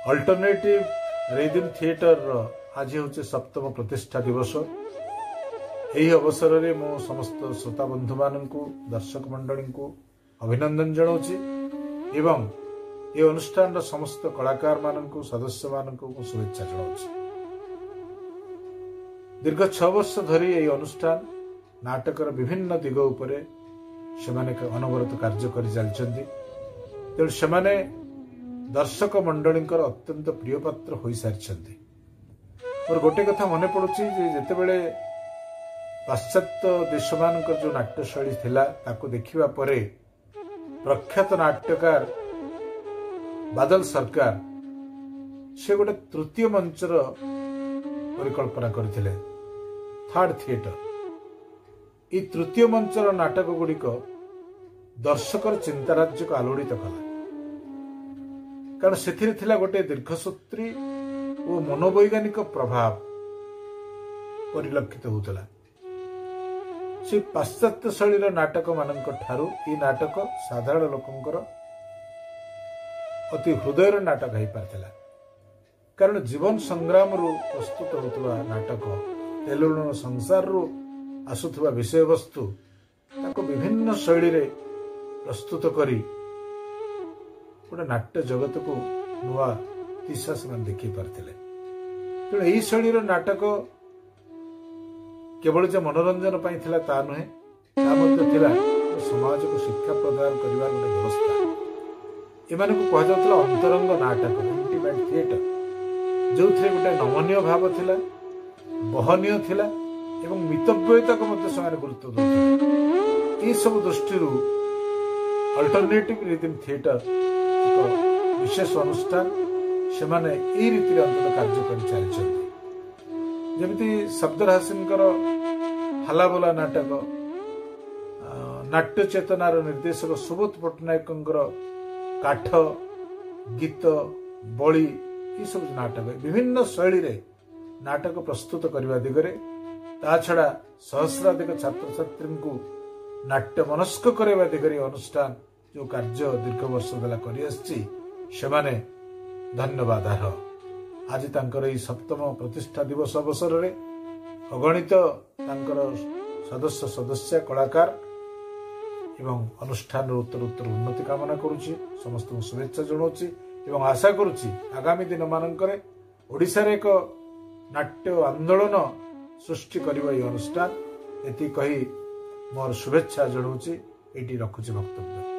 Alternative rhythm theatre आज हूँ 7ମ प्रतिष्ठा दिवस। यही अवसर में मो समस्त श्रोता बंधु मान दर्शक मंडली को अभिनंदन जनाऊँच एवं ये अनुष्ठान समस्त कलाकार मान सदस्य मान शुभेच्छा जनाऊँच। दीर्घ 6 वर्ष धरी यह अनुष्ठान नाटकर विभिन्न दिग उपरे सेमाने अनवरत कार्य कर चलती तेणु सेमाने दर्शक मंडली अत्यंत प्रिय पात्र हो सारी। और गोटे कथा मन पड़ुची जिते बड़े पाश्चात्य देश मान जो नाट्यशैली थिला ताको देखिबा परे प्रख्यात नाट्यकार बादल सरकार से गोटे तृतीय मंचर परिकल्पना करथिले थर्ड थिएटर। ये तृतीय मंचर नाटक गुड़िक दर्शकर चिंताराज्य को आलोड़ित कला कारण से गोटे दीर्घसूत्री और मनोवैज्ञानिक प्रभाव परिलक्षित होता। से पाश्चात्य शैली नाटक मान ठारू ये नाटक साधारण लोकंकर अति हृदयर नाटक हो पार्थिला कारण जीवन संग्राम रु प्रस्तुत होता नाटक तेलुण संसार रु आसुवा विषय वस्तु ताको विभिन्न शैली रे प्रस्तुत करी गोटे नाट्य जगत को नुआ दिशा से देखी पार्थे। तेणु यही शैली नाटक केवल जो मनोरंजन थिला ता नुहे समाज को शिक्षा प्रदान करने गोटे व्यवस्था एमान को कह जाउतला अंतरंग नाटक इंटीमेट थिएटर जो थे गोटे नमनीय भाव थिला बहनीय थिला एवं मितव्ययता को गुरुत्व देते। सब दृष्टि अल्टरनेटिव रिदम थिएटर एक विशेष अनुष्ठान से रीति अंतत कार्य कर चलती जमी शब्दराशिंकर हलाबोला नाटक नाट्य चेतनार निर्देशक सुबोध पट्टनायक काठ गीत बली ये सब नाटक विभिन्न शैली रे नाटक प्रस्तुत करने दिगरे ता छड़ा सहस्राधिक छात्र छात्री को नाट्य मनस्क करवा दिगरे अनुष्ठान जो कार्य दीर्घ वर्ष बेला कर धन्यवाद आज तांकर 7ମ प्रतिष्ठा दिवस अवसर में अगणित तांकर सदस्य सदस्य कलाकार एवं अनुष्ठान उत्तर उत्तर उन्नति कामना करुच्ची समस्त शुभेच्छा जनाऊँगी एवं आशा करुच्ची आगामी दिन मानकर ओडिशा रे एक नाट्य आंदोलन सृष्टि करिबा ये अनुष्ठान एति कही मोर शुभेच्छा जनाऊँगी। एटी रखुची वक्तव्य।